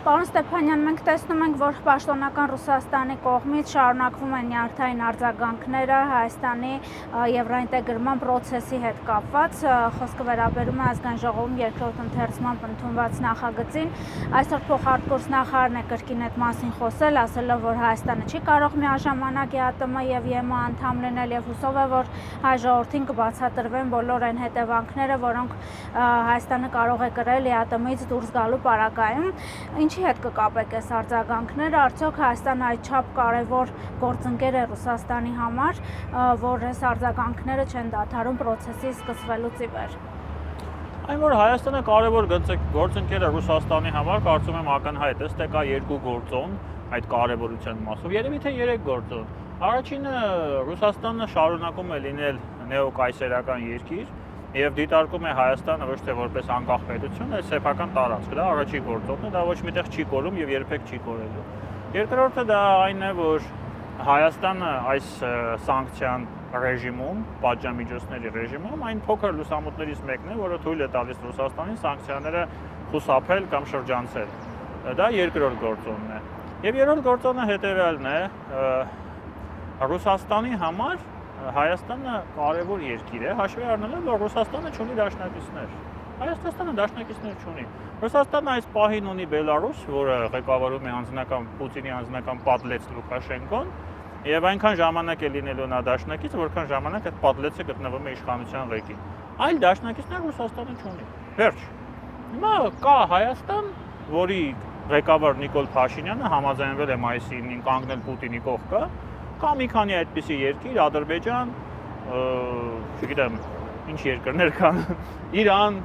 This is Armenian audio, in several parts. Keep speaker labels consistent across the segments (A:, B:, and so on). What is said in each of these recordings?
A: Պարոն Ստեփանյան, մենք տեսնում ենք, որ պաշտոնական Ռուսաստանի կողմից շարունակվում են նյարդային արձագանքները Հայաստանի եվրոինտեգրման պրոցեսի հետ կապված։ Խոսքը վերաբերում է ազգային ժողովում երկրորդ ընթերցմամբ ընդունված նախագծին։ Այսօր փոխարկուս նախարարն է կրկին այդ մասին խոսել, ասելով, որ Հայաստանը չի կարող միաժամանակ ԵԱՏՄ եւ ԵՄ անդամ լինել եւ հուսով է, որ հայ ժողովրդին կբացատրվեն բոլոր այն հետևանքները, որոնք Հայաստանը կարող է կրել ԵԱՏՄ-ից դուրս գալու պարագայում։ Ինչի հետ կկապեք այս արձագանքները, արդյոք Հայաստանը այդչափ կարևոր գործընկեր է Ռուսաստանի համար, որ այս արձագանքները չեն դադարում պրոցեսի սկսվելուց ի վեր։
B: Այն որ Հայաստանը կարևոր գործընկեր է Ռուսաստանի համար, կարծում եմ ակնհայտ է, ստե կա երկու գործոն այդ կարևորության մասով, երևի թե 3 գործոն։ Առաջինը Ռուսաստանը շարունակում է լինել նեոկայսերական երկիր եւ դիտարկում է Հայաստանը ոչ թե որպես անկախ պետություն, այլ սեփական տարածք, դա առաջին գործոնն է, դա ոչ միտեղ չի կորում եւ երբեք չի կորելու։ Երկրորդը դա այն է, որ Հայաստանը այս սանկցիան ռեժիմում, պատժամիջոցների ռեժիմում այն փոքր լուսամուտներից մեկն է, որը թույլ է տալիս Ռուսաստանին սանկցիաները խուսափել կամ շրջանցել։ Դա երկրորդ գործոնն է։ Եվ երրորդ գործոնը հետեւյալն է. Ռուսաստանի համար Հայաստանը կարևոր երկիր է, հաշվի առնելով, որ Ռուսաստանը չունի դաշնակիցներ։ Հայաստանը դաշնակիցներ չունի։ Ռուսաստանը այս պահին ունի Բելարուս, որը ղեկավարում է անձնական Պուտինի անձնական պատլեց Լուկաշենկոն, եւ այնքան ժամանակ է լինելու նա դաշնակից, որքան ժամանակ այդ պատլեցը գտնվում է իշխանության ղեկին։ Այլ դաշնակիցներ Ռուսաստանը չունի։ Վերջ։ Հիմա կա Հայաստան, որի ղեկավար Նիկոլ Փաշինյանը համաձայնվել է մայիսի 9-ին կանգնել Պուտինի կողքը, կա մի քանի այդպիսի երկիր, Ադրբեջան, չգիտեմ, ինչ երկրներ կան, Իրան,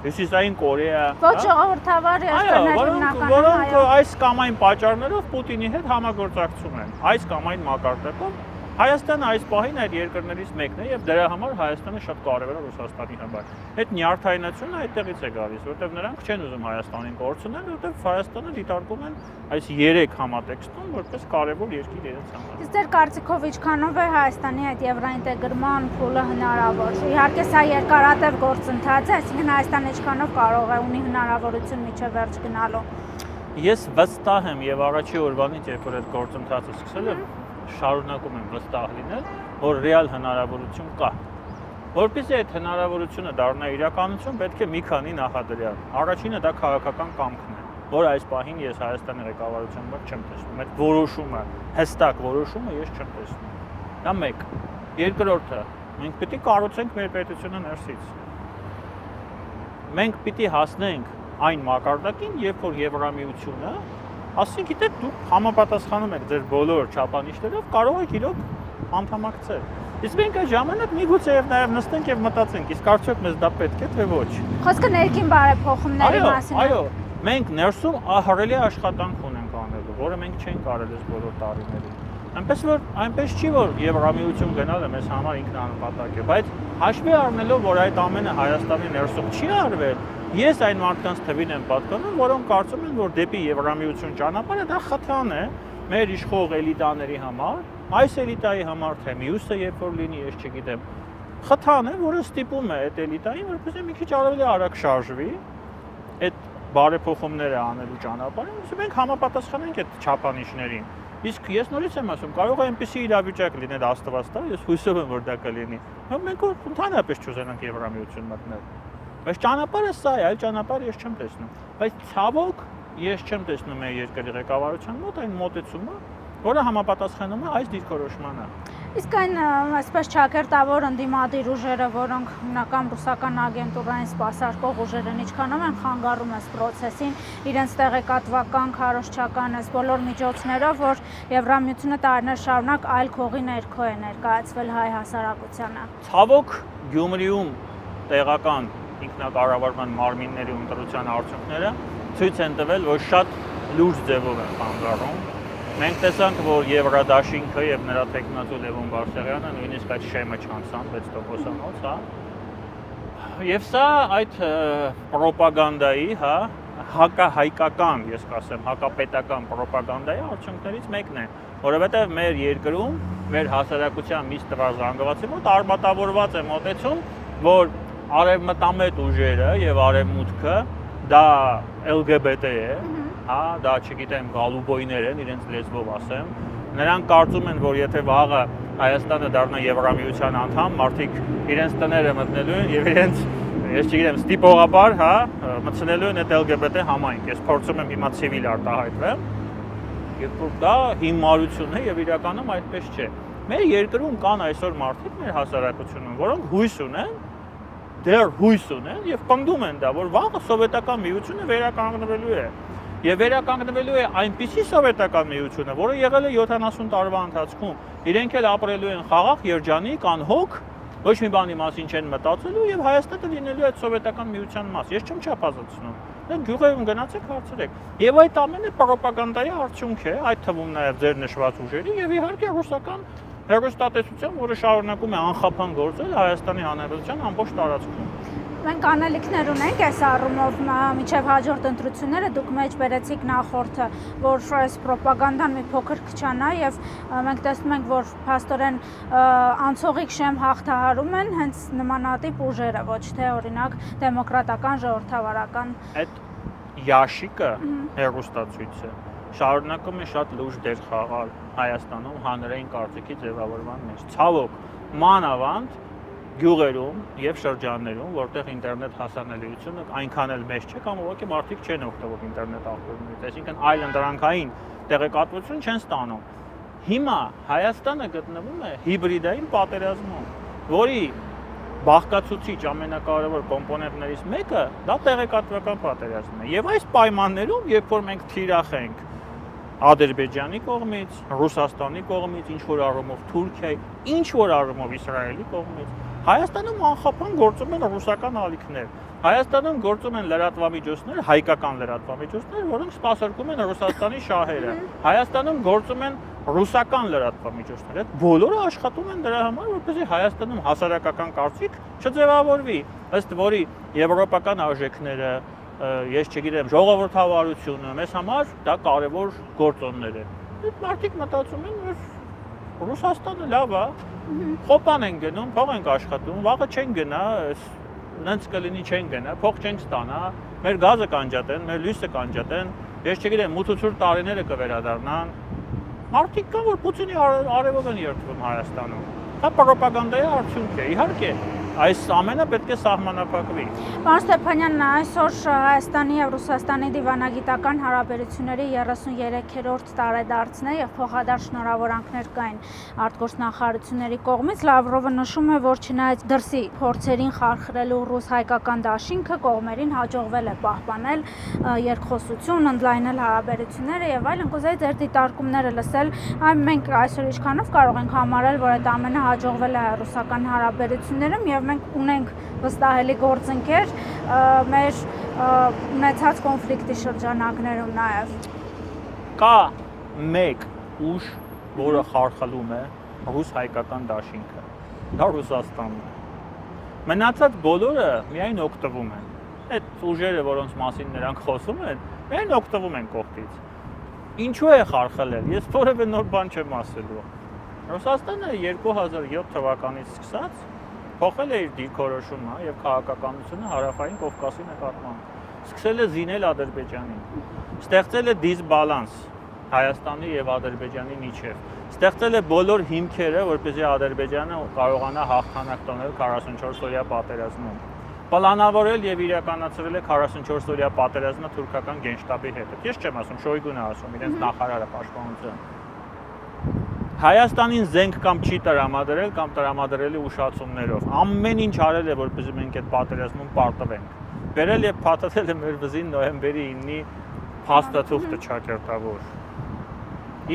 B: Հյուսիսային Կորեա,
A: ոչ ժողովրդավար երկրներ հիմնականում,
B: որոնք այս կամ այն պատճառներով Պուտինի հետ համագործակցում են, այս կամ այն մակարդակով։ Հայաստանը այս պահին այդ երկրներից մեկն է եւ դրա համար Հայաստանը շատ կարևոր է Ռուսաստանի համար։ Այդ նյարդայնությունը այդտեղից է գալիս, որտեղ նրանք չեն ուզում Հայաստանին կորցնել, որտեղ Հայաստանը դիտարկում են այս 3 համատեքստում որպես կարևոր երկիր իրենց համար։
A: Իսկ ձեր կարծիքով ինչքանով է Հայաստանի այդ եվրոինտեգրման փուլը հնարավոր։ Իհարկե սա երկարատև գործընթաց է, այսինքն Հայաստանը ինչքանով կարող է ունի հնարավորություն միջև վերջ գնալու։
B: Ես վստահ եմ եւ առաջի օրվանից, երբ որ այդ գործընթացը սկսել եմ, շարունակում եմ վստահ լինել, որ ռեալ հնարավորություն կա։ Որպեսզի այդ հնարավորությունը դառնա իրականություն, պետք է մի քանի նախադրյալ։ Առաջինը դա քաղաքական կամքն է, որ այս պահին ես Հայաստանի ղեկավարության մոտ չեմ տեսնում։ Այդ որոշումը, հստակ որոշումը ես չեմ տեսնում։ Դա մեկ։ Երկրորդը, մենք պետք է կառուցենք մեր պետությունը ներսից։ Մենք պետք է հասնենք այն մակարդակին, երբ որ Եվրամիությունը ասենք, գիտեք, դուք համապատասխանում եք ձեր բոլոր չափանիշներով, կարող եք իրոք անդամակցել։ Իսկ մենք այդ ժամանակ միգուցե եւ նաեւ նստենք եւ մտածենք, իսկ արդյոք մեզ դա պետք է թե ոչ։
A: Խոսքը ներքին բարեփոխումների մասին է։
B: Այո, մենք ներսում ահռելի աշխատանք ունենք անելու, որը մենք չենք արել այս բոլոր տարիներին։ Այնպես չի, որ Եվրամիություն գնալը մեզ համար ինքնանպատակ է, բայց հաշվի առնելով, որ այդ ամենը Հայաստանի ներսում չի արվել, ես այն մարդկանց թվին եմ պատկանում, որոնք կարծում են, որ դեպի Եվրամիություն ճանապարհը դա խթան է մեր իշխող էլիտաների համար, այս էլիտայի համար թե մյուսը երբ որ լինի, ես չգիտեմ, խթան է, որը ստիպում է այդ էլիտային, որպեսզի մի քիչ ավելի արագ շարժվի այդ բարեփոխումները անելու ճանապարհին, ուսում ենք համապատասխանենք այդ չափանիշներին։ Իսկ ես նորից եմ ասում, կարող է այնպեսի իրավիճակ լինել Աստված տա, ես հույսով եմ, որ դա կլինի։ Մենք ընդհանրապես չուզենանք Եվրամիություն մտնել։ Բայց ճանապարհը սա է, այլ ճանապարհ ես չեմ տեսնում։ Բայց ցավոք ես չեմ տեսնում մեր երկրի ղեկավարության մոտ այն մոտեցումը, որը համապատասխանում է այս դիրքորոշմանը։
A: Իսկ այն այսպես ճակերտավոր ընդդիմադիր ուժերը, որոնք հիմնական ռուսական ագենտուրային սպասարկող ուժեր են, ինչքանով են խանգարում այս process-ին, իրենց տեղեկատվական, քարոզչական այս բոլոր միջոցներով, որ Եվրամիությունը տարիներ շարունակ այլ քողի ներքո է ներկայացվել հայ հասարակությանը։
B: Ցավոք Գյումրիում տեղական ինքնակառավարման մարմինների ընտրության արդյունքները ցույց են տվել, որ շատ լուրջ ձևով են խանգարում։ Մենք տեսանք, որ Եվրադաշինքը եւ նրա տեխնատու Լևոն Բարսեղյանը նույնիսկ այդ շեմը չանցան 6%-անոց, հա։ Եվ սա այդ ռոպագանդայի, հա, հակահայկական, ես կասեմ, հակապետական ռոպագանդայի արդյունքներից մեկն է, որովհետեւ մեր երկրում, մեր հասարակության մի ստվազանգվածի մոտ արմատավորված է մոտեցում, որ արևմտամետ ուժերը եւ արևմուտքը դա LGBT է, հա, դա չգիտեմ, գալուբոյներ են, իրենց լեզվով ասեմ։ Նրանք կարծում են, որ եթե վաղը Հայաստանը դառնա Եվրամիության անդամ, մարդիկ իրենց տները մտնելու են եւ իրենց, ես չգիտեմ, ստիպողաբար, հա, մտցնելու են այդ LGBT համայնք։ Ես փորձում եմ հիմա ցիվիլ արտահայտվեմ, երբ որ դա հիմարություն է եւ իրականում այդպես չէ։ Մեր երկրում կան այսօր մարդիկ մեր հասարակությունում, որոնք հույս ունեն, դեռ հույս ունեն եւ պնդում են դա, որ վաղը սովետական միությունը վերականգնվելու է։ Եվ վերականգնվելու է այնպիսի սովետական միությունը, որը եղել է 70 տարվա ընթացքում։ Իրենք էլ ապրելու են խաղաղ, երջանիկ, անհոգ, ոչ մի բանի մասին չեն մտածելու եւ Հայաստանը լինելու է այդ սովետական միության մաս։ Ես չեմ չափազանցնում։ Դա գյուղերում գնացեք հարցրեք։ Եվ այդ ամենը պրոպագանդայի արդյունք է, այդ թվում նաեւ ձեր նշված ուժերի եւ իհարկե ռուսական հեռուստատեսության, որը շարունակում է անխափան գործել Հայաստանի Հանրապետության ամբողջ տարածքում։
A: Մենք անելիքներ ունենք այս առումով մինչև հաջորդ ընտրությունները դուք մեջ բերեցիք նախորդը, որ այս ռոպագանդան մի փոքր քչանա եւ մենք տեսնում ենք, որ փաստորեն անցողիկ շեմ հաղթահարում են հենց նմանատիպ ուժերը, ոչ թե օրինակ դեմոկրատական ժողովրդավարական։
B: Այդ յաշիկը հեռուստացույցը շարունակում է շատ լուրջ դեր խաղալ Հայաստանում հանրային կարծիքի ձևավորման մեջ։ Ցավոք, մանավանդ գյուղերում եւ շրջաններում, որտեղ ինտերնետ հասանելիությունը այնքան էլ մեծ չէ, կամ ուղղակի մարդիկ չեն օգտվում ինտերնետ աղբյուրներից, այսինքն այլ ընդրանքային տեղեկատվություն չեն ստանում։ Հիմա Հայաստանը գտնվում է հիբրիդային պատերազմում, որի բաղկացուցիչ ամենակարևոր կոմպոնենտներից մեկը դա տեղեկատվական պատերազմն է։ Եվ այս պայմաններում, երբ որ մենք թիրախ ենք Ադրբեջանի կողմից, Ռուսաստանի կողմից, ինչ որ առումով Թուրքիայի, ինչ որ առումով Իսրայելի կողմից, Հայաստանում անխափան գործում են ռուսական ալիքներ։ Հայաստանում գործում են լրատվամիջոցներ, հայկական լրատվամիջոցներ, որոնք սպասարկում են Ռուսաստանի շահերը։ Հայաստանում գործում են ռուսական լրատվամիջոցներ։ Այդ բոլորը աշխատում են դրա համար, որպեսզի Հայաստանում հասարակական կարծիք չձևավորվի, ըստ որի եվրոպական արժեքները, ես չգիտեմ, ժողովրդավարությունը մեզ համար դա կարևոր գործոններ են։ Այդ մարդիկ մտածում են, որ Ռուսաստանը լավ է, խոպան են գնում, փող են աշխատում, վաղը չեն գնա, նենց կլինի չեն գնա, փող չենք ստանա, մեր գազը կանջատեն, մեր լույսը կանջատեն, ես չգիտեմ, մութ-ցուրտ տարիները կվերադառնան։ Մարդիկ կան, որ Պուտինի արևով են երդվում Հայաստանում։ Դա պրոպագանդայի արդյունք է, իհարկե։ Այս ամենը պետք է սահմանափակվի։
A: Պարոն Ստեփանյան, այսօր Հայաստանի եւ Ռուսաստանի դիվանագիտական հարաբերությունների 33-րդ տարեդարձն է եւ փոխադարձ շնորհավորանքներ կային արտգործնախարարությունների կողմից։ Լավրովը նշում է, որ չնայած դրսի փորձերին խարխրելու ռուս-հայկական դաշինքը կողմերին հաջողվել է պահպանել երկխոսություն, ընդլայնել հարաբերությունները եւ այլն։ Կուզեի ձեր դիտարկումները լսել։ Մենք այսօր ինչքանով կարող ենք համարել, որ այդ ամենը հաջողվել է ռուսական հարաբերություններում եւ մենք ունենք վստահելի գործընկեր մեր ունեցած կոնֆլիկտի շրջանակներում նաեւ։
B: Կա մեկ ուժ, որը խարխլում է ռուս-հայկական դաշինքը։ Դա Ռուսաստանն է։ Մնացած բոլորը միայն օգտվում են։ Այդ ուժերը, որոնց մասին նրանք խոսում են, միայն օգտվում են կողքից։ Ինչու է խարխլել։ Ես որևէ նոր բան չեմ ասելու։ Ռուսաստանը 2007 թվականից սկսած փոխել է իր դիրքորոշումը եւ քաղաքականությունը Հարավային Կովկասի նկատմամբ։ Սկսել է զինել Ադրբեջանին։ Ստեղծել է դիսբալանս Հայաստանի եւ Ադրբեջանի միջեւ։ Ստեղծել է բոլոր հիմքերը, որպեսզի Ադրբեջանը կարողանա հաղթանակ տոնել 44-օրյա պատերազմում։ Պլանավորել եւ իրականացրել է 44-օրյա պատերազմը թուրքական գենշտաբի հետ։ Ես չեմ ասում, Շոյգուն է ասում, իրենց նախարարը պաշտպանության։ Հայաստանին զենք կամ չի տրամադրել կամ տրամադրելի ուշացումներով։ Ամեն ինչ արել է, որպեսզի մենք այդ պատերազմում պարտվենք։ Բերել եւ փաթաթել է մեր վզին նոյեմբերի 9-ի փաստաթուղթը ճակերտավոր։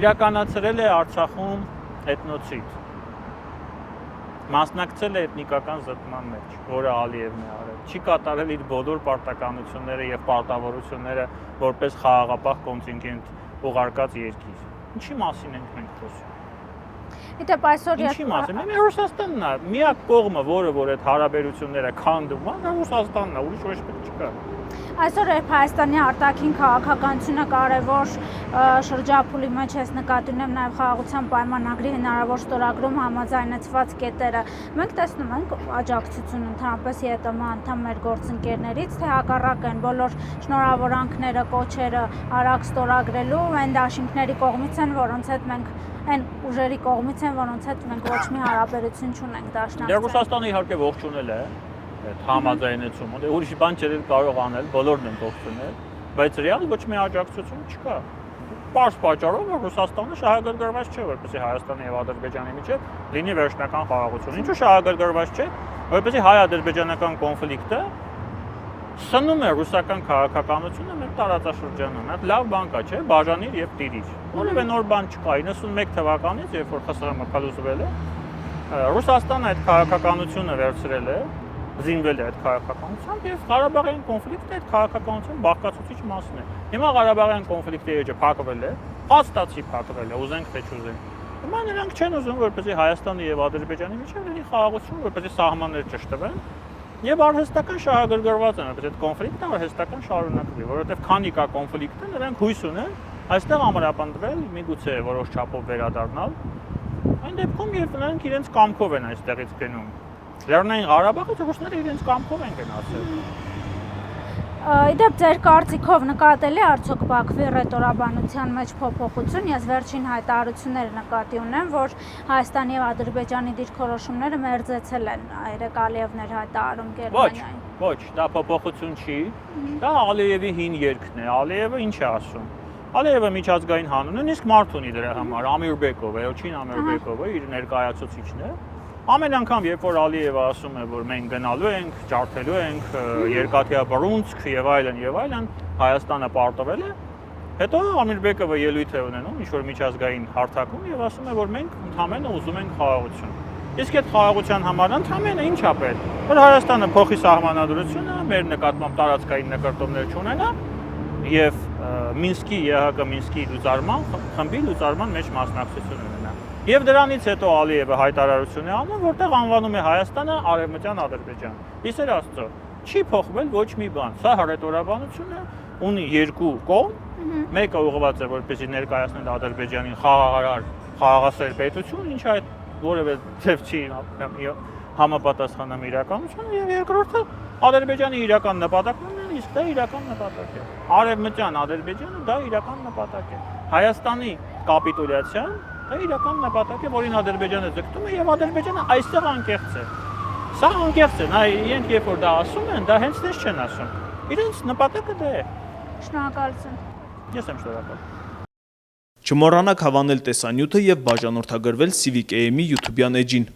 B: Իրականացրել է Արցախում էթնոցիդ։ Մասնակցել է էթնիկական զտման մեջ, որը Ալիևն է արել։ Չի կատարել իր բոլոր պարտականությունները եւ պարտավորությունները որպես խաղաղապահ կոնտինգենտ ուղարկած երկիր։ Ինչի մասին ենք մենք խոսում։
A: Դիտեք այսօր
B: Ինչի մասին։ Մենք Ռուսաստանն է, միակ կողմը, որ այդ հարաբերությունները քանդում է, դա Ռուսաստանն է, ուրիշ ոչ չկա։
A: Այսօր երբ Հայաստանի արտաքին քաղաքականությունը կարևոր շրջափուլի մեջ է նկատի ունեմ նաև խաղաղության պայմանագրի հնարավոր ստորագրում համաձայնեցված կետերը, մենք տեսնում ենք աջակցություն ընդհանրապես ԵՏՄ անդամ մեր գործընկերներից, թե հակառակ են բոլոր շնորհավորանքները, կոչերը արագ ստորագրելու այն դաշինքների կողմից են, որոնց հետ մենք այն ուժերի կողմից են, որոնց հետ մենք ոչ մի հարաբերություն չունենք դաշնակցել։
B: Ռուսաստանը իհարկե ողջունել է այդ համաձայնեցումը, դե ուրիշ բան չէր կարող անել, բոլորն են ողջունել, բայց ռեալ ոչ մի աջակցություն չկա։ Պարզ պատճառով որ Ռուսաստանը շահագրգռված չէ, որպեսզի Հայաստանի եւ Ադրբեջանի միջեւ լինի վերջնական խաղաղություն։ Ինչու շահագրգռված չէ, որպեսզի հայ-ադրբեջանական կոնֆլիկտը սնում է ռուսական քաղաքականությունը մեր տարածաշրջանում։ Այդ լավ բան կա, չէ՞, բաժանիր եւ տիրիր։ Որևէ նոր բան չկա։ 91 թվականից, երբ որ ԽՍՀՄ փլուզվել է, Ռուսաստանը այդ քաղաքականությունը վերցրել է, զինվել է այդ քաղաքականությամբ եւ Ղարաբաղյան կոնֆլիկտը այդ քաղաքականության բաղկացուցիչ մասն է։ Հիմա Ղարաբաղյան կոնֆլիկտի էջը փակվել է, հաստատի փակվել է, ուզենք թե չուզենք։ Հիմա նրանք չեն ուզում, որպեսզի Հայաստանի եւ Ադրբեջանի միջեւ լինի խաղաղություն, որպեսզի սահմաններ ճշտվեն եւ արհեստական շահագրգռված են, որպեսզի այդ կոնֆլիկտը արհեստական շարունակվի, որովհետեւ քանի կա կոնֆլիկտը, նրանք հույս ունեն այստեղ ամրապնդվել, միգուցե որոշ չափով վերադառնալ։ Այն դեպքում երբ նրանք իրենց կամքով են այստեղից գնում Լեռնային Ղարաբաղից ռուսները իրենց կամքով են գնացել։
A: Իդեպ ձեր կարծիքով նկատելի արդյոք Բաքվի ռետորաբանության մեջ փոփոխություն, ես վերջին հայտարարությունները նկատի ունեմ, որ Հայաստանի եւ Ադրբեջանի դիրքորոշումները մերձեցել են Այրեք Ալիևն էր հայտարարում Գերմանիային։
B: Ոչ, դա փոփոխություն չի, դա Ալիևի հին երգն է, Ալիևը ինչ է ասում։ Ալիևը միջազգային հանուն է, իսկ մարդ ունի դրա համար, Ամիրբեկովը, Էլչին Ամիրբեկովը իր ներկայացուցիչն է։ Ամեն անգամ, երբ որ Ալիևը ասում է, որ մենք գնալու ենք, ջարդելու ենք, երկաթյա բռունցք եւ այլն, Հայաստանը պարտվել է, հետո Ամիրբեկովը ելույթ է ունենում ինչ-որ միջազգային հարթակում եւ ասում է, որ մենք ընդհանրապես ուզում ենք խաղաղություն։ Իսկ այդ խաղաղության համար ընդհանրապես ինչ ա պետք, որ Հայաստանը փոխի սահմանադրությունը, մեր նկատմամբ տարածքային նկարտումներ չունենա եւ Մինսկի ԵՀԿ Մինսկի լուծարման խմբի լուծարման մեջ մասնակցություն ունենա։ Եվ դրանից հետո Ալիևը հայտարարություն է անում, որտեղ անվանում է Հայաստանը Արևմտյան Ադրբեջան։ Իսեր Աստծո, չի փոխվել ոչ մի բան։ Սա հռետորաբանություն է, ունի երկու կողմ, մեկը ուղղված է որպեսզի ներկայացնել Ադրբեջանին խաղաղասեր պետություն, ինչը այդ որևէ ձև չի համապատասխանում իրականությանը, եւ երկրորդը Ադրբեջանի իրական նպատակն է, իսկ դա իրական նպատակ է։ Արևմտյան Ադրբեջանը դա իրական նպատակ է։ Հայաստանի կապիտուլյացիան դա իրական նպատակ է, որին Ադրբեջանը ձգտում է եւ Ադրբեջանը այստեղ անկեղծ է։ Սա անկեղծ է, նա իրենք երբ որ դա ասում են, դա հենց դες չեն ասում։ Իրենց նպատակը դա է։
A: Շնորհակալություն։
B: Ես եմ շնորհակալ։
C: Չմոռանաք հավանել տեսանյութը եւ բաժանորդագրվել Civic AM-ի YouTube-յան էջին։